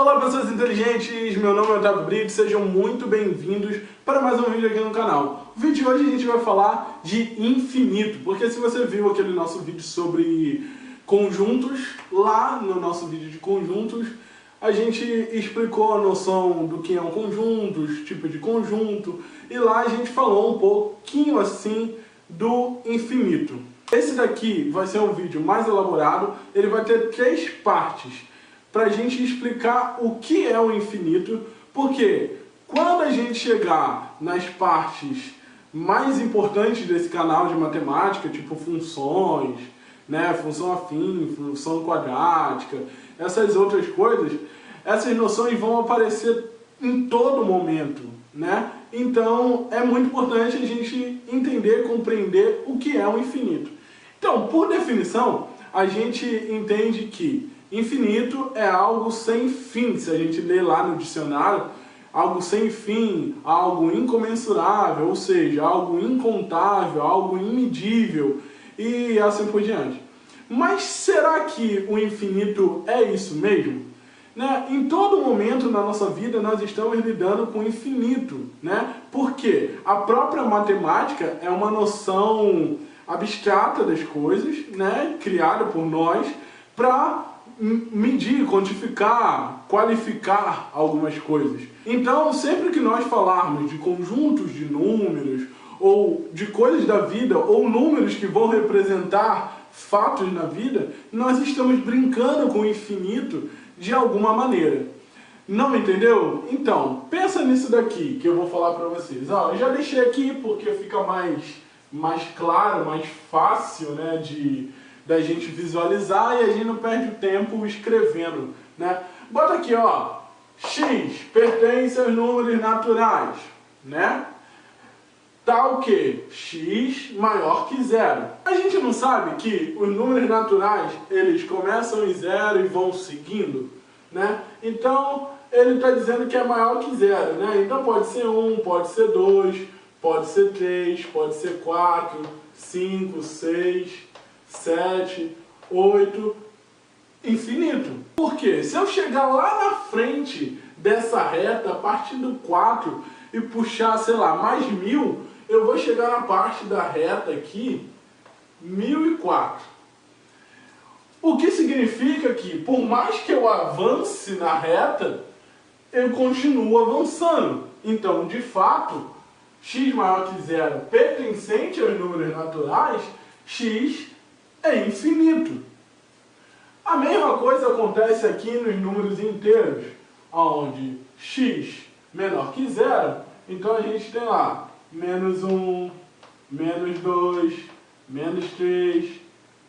Olá pessoas inteligentes, meu nome é Otávio Brito, sejam muito bem-vindos para mais um vídeo aqui no canal. O vídeo de hoje a gente vai falar de infinito, porque se você viu aquele nosso vídeo sobre conjuntos, lá no nosso vídeo de conjuntos, a gente explicou a noção do que é um conjunto, os tipos de conjunto, e lá a gente falou um pouquinho assim do infinito. Esse daqui vai ser um vídeo mais elaborado, ele vai ter 3 partes para a gente explicar o que é o infinito, porque quando a gente chegar nas partes mais importantes desse canal de matemática, tipo funções, né, função afim, função quadrática, essas outras coisas, essas noções vão aparecer em todo momento, né? Então é muito importante a gente entender, compreender o que é o infinito. Então, por definição, a gente entende que infinito é algo sem fim. Se a gente ler lá no dicionário, algo sem fim, algo incomensurável, ou seja, algo incontável, algo imedível e assim por diante. Mas será que o infinito é isso mesmo? Né? Em todo momento na nossa vida nós estamos lidando com o infinito, né? Porque a própria matemática é uma noção abstrata das coisas, né? Criada por nós para medir, quantificar, qualificar algumas coisas. Então, sempre que nós falarmos de conjuntos de números, ou de coisas da vida, ou números que vão representar fatos na vida, nós estamos brincando com o infinito de alguma maneira. Não entendeu? Então, pensa nisso daqui que eu vou falar para vocês. Ó, eu já deixei aqui porque fica mais claro, mais fácil, né, da gente visualizar e a gente não perde o tempo escrevendo, né? Bota aqui, ó, x pertence aos números naturais, né? Tal que x maior que zero. A gente não sabe que os números naturais, eles começam em zero e vão seguindo, né? Então, ele está dizendo que é maior que zero, né? Então pode ser 1, pode ser 2, pode ser 3, pode ser 4, 5, 6... 7, 8, infinito. Por quê? Se eu chegar lá na frente dessa reta, a partir do 4, e puxar, sei lá, mais 1000, eu vou chegar na parte da reta aqui, 1004. O que significa que, por mais que eu avance na reta, eu continuo avançando. Então, de fato, x maior que zero, pertencente aos números naturais, x é infinito. A mesma coisa acontece aqui nos números inteiros, onde x menor que zero, então a gente tem lá menos 1, menos 2, menos 3,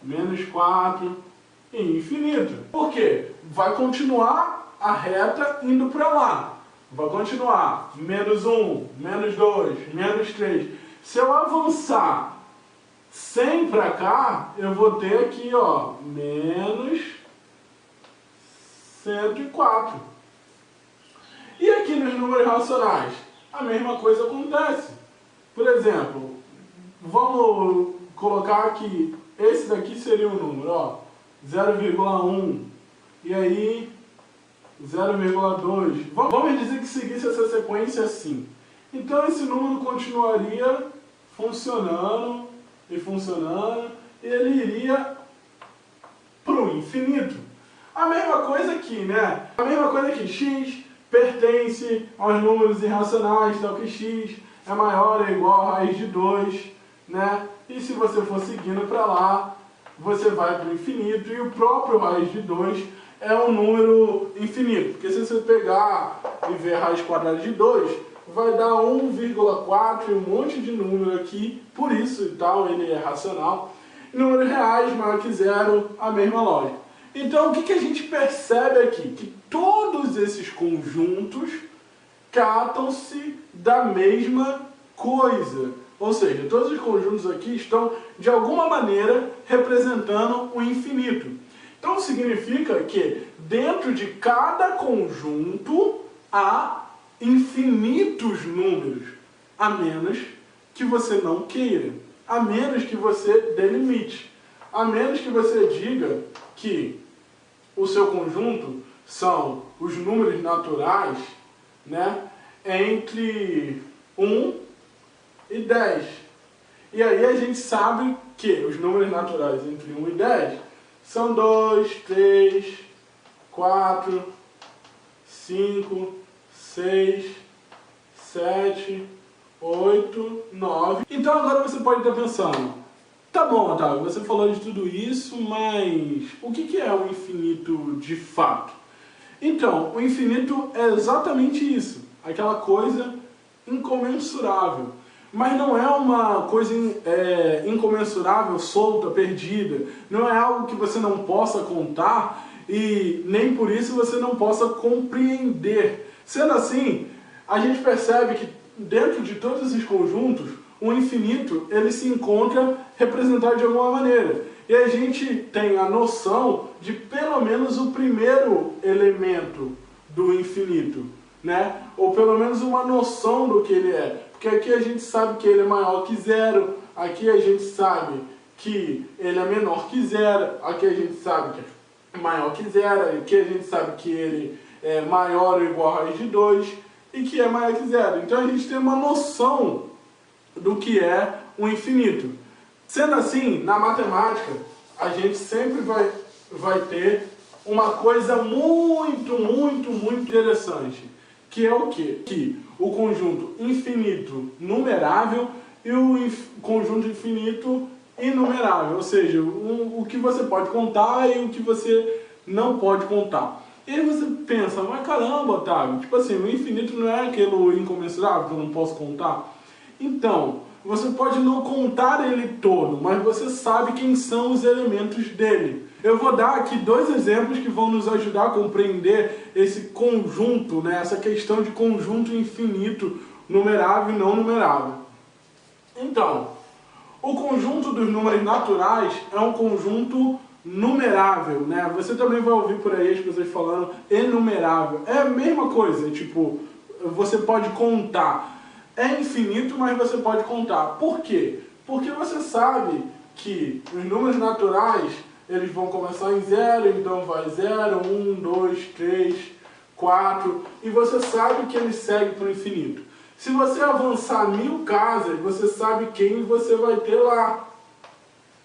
menos 4 e infinito. Por quê? Vai continuar a reta indo para lá. Vai continuar menos 1, menos 2, menos 3. Se eu avançar 100 para cá, eu vou ter aqui, ó, menos 104. E aqui nos números racionais, a mesma coisa acontece. Por exemplo, vamos colocar aqui, esse daqui seria o número, ó, 0,1. E aí, 0,2. Vamos dizer que seguisse essa sequência assim. Então esse número continuaria funcionando, e funcionando, e ele iria para o infinito. A mesma coisa aqui, né? A mesma coisa aqui, x pertence aos números irracionais, tal que x é maior ou igual a raiz de 2, né? E se você for seguindo para lá, você vai para o infinito, e o próprio raiz de 2 é um número infinito, porque se você pegar e ver a raiz quadrada de 2, vai dar 1,4 e um monte de número aqui, por isso e tal, ele é racional. Números reais maior que zero, a mesma lógica. Então, o que a gente percebe aqui? Que todos esses conjuntos tratam-se da mesma coisa. Ou seja, todos os conjuntos aqui estão, de alguma maneira, representando o infinito. Então, significa que dentro de cada conjunto há infinitos números, a menos que você não queira, a menos que você delimite, a menos que você diga que o seu conjunto são os números naturais, né, entre 1 e 10. E aí a gente sabe que os números naturais entre 1 e 10 são 2, 3, 4, 5, 6, 7, 8, 9. Então agora você pode estar pensando, tá bom, Otávio, você falou de tudo isso, mas o que é o infinito de fato? Então, o infinito é exatamente isso, aquela coisa incomensurável. Mas não é uma coisa incomensurável, solta, perdida. Não é algo que você não possa contar e nem por isso você não possa compreender. Sendo assim, a gente percebe que dentro de todos esses conjuntos, o infinito ele se encontra representado de alguma maneira. E a gente tem a noção de pelo menos o primeiro elemento do infinito, né? Ou pelo menos uma noção do que ele é. Porque aqui a gente sabe que ele é maior que zero, aqui a gente sabe que ele é menor que zero, aqui a gente sabe que é maior que zero, aqui a gente sabe que ele é maior ou igual a raiz de 2 e que é maior que zero. Então a gente tem uma noção do que é o infinito. Sendo assim, na matemática, a gente sempre vai ter uma coisa muito interessante, que é o quê? Que o conjunto infinito numerável e o conjunto infinito inumerável, ou seja, o que você pode contar e o que você não pode contar. E aí você pensa, mas caramba, Otávio, tipo assim, o infinito não é aquele incomensurável que eu não posso contar? Então, você pode não contar ele todo, mas você sabe quem são os elementos dele. Eu vou dar aqui dois exemplos que vão nos ajudar a compreender esse conjunto, né? Essa questão de conjunto infinito, numerável e não numerável. Então, o conjunto dos números naturais é um conjunto numerável, né? Você também vai ouvir por aí as pessoas falando enumerável. É a mesma coisa, tipo, você pode contar. É infinito, mas você pode contar. Por quê? Porque você sabe que os números naturais, eles vão começar em 0, então vai 0, 1, 2, 3, 4, e você sabe que ele segue para o infinito. Se você avançar 1000 casas, você sabe quem você vai ter lá.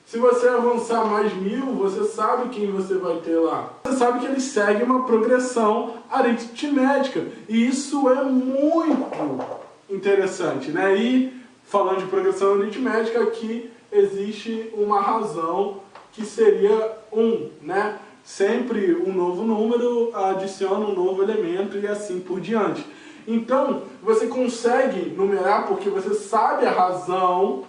Se você avançar mais 1000, você sabe quem você vai ter lá. Você sabe que ele segue uma progressão aritmética, e isso é muito interessante, né? E falando de progressão aritmética, aqui existe uma razão que seria 1, né? Sempre um novo número adiciona um novo elemento e assim por diante. Então, você consegue numerar porque você sabe a razão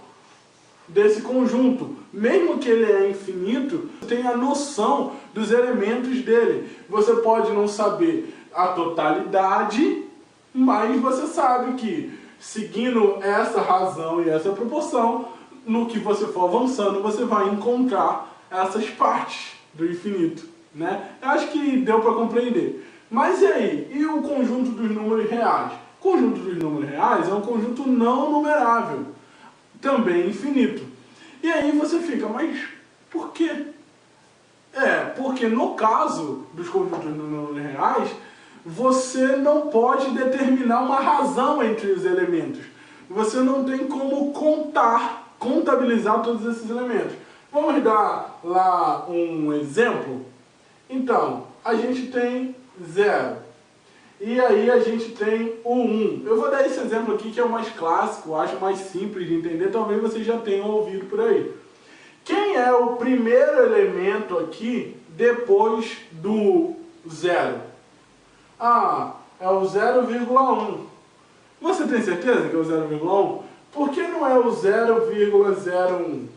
desse conjunto. Mesmo que ele é infinito, você tem a noção dos elementos dele. Você pode não saber a totalidade, mas você sabe que, seguindo essa razão e essa proporção, no que você for avançando, você vai encontrar essas partes do infinito, né? Eu acho que deu para compreender. Mas e aí? E o conjunto dos números reais? O conjunto dos números reais é um conjunto não numerável, também infinito. E aí você fica, mas por quê? Porque no caso dos conjuntos dos números reais, você não pode determinar uma razão entre os elementos. Você não tem como contabilizar todos esses elementos. Vamos dar lá um exemplo? Então, a gente tem 0. E aí a gente tem o 1. Eu vou dar esse exemplo aqui que é o mais clássico, acho mais simples de entender, talvez vocês já tenham ouvido por aí. Quem é o primeiro elemento aqui depois do 0? É o 0,1. Você tem certeza que é o 0,1? Por que não é o 0,01?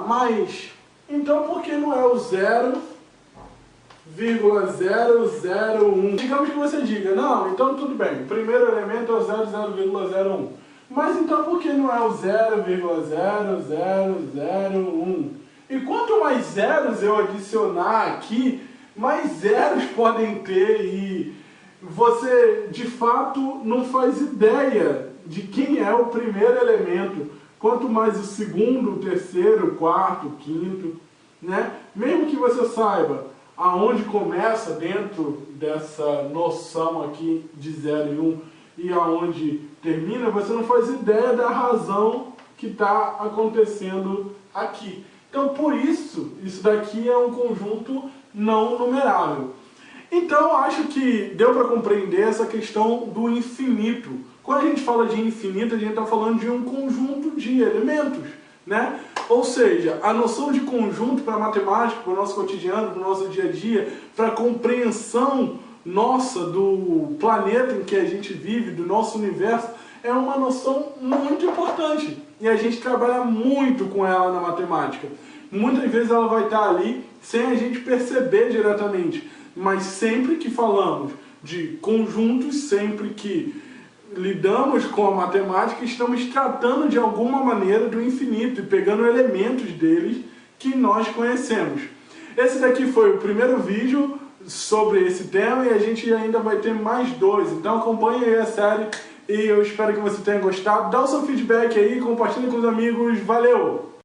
Mas então por que não é o 0,001? Digamos que você diga, não, então tudo bem, o primeiro elemento é o 0,01. Mas então por que não é o 0,0001? E quanto mais zeros eu adicionar aqui, mais zeros podem ter e você de fato não faz ideia de quem é o primeiro elemento. Quanto mais o segundo, o terceiro, o quarto, o quinto, né? Mesmo que você saiba, aonde começa dentro dessa noção aqui de 0 e 1 e aonde termina, você não faz ideia da razão que está acontecendo aqui. Então, por isso, isso daqui é um conjunto não numerável. Então, acho que deu para compreender essa questão do infinito. Quando a gente fala de infinito, a gente está falando de um conjunto de elementos, né? Ou seja, a noção de conjunto para a matemática, para o nosso cotidiano, para o nosso dia a dia, para a compreensão nossa do planeta em que a gente vive, do nosso universo, é uma noção muito importante. E a gente trabalha muito com ela na matemática. Muitas vezes ela vai estar ali sem a gente perceber diretamente. Mas sempre que falamos de conjuntos, sempre que lidamos com a matemática, estamos tratando de alguma maneira do infinito e pegando elementos deles que nós conhecemos. Esse daqui foi o primeiro vídeo sobre esse tema e a gente ainda vai ter mais 2. Então acompanhe aí a série e eu espero que você tenha gostado. Dá o seu feedback aí, compartilhe com os amigos. Valeu!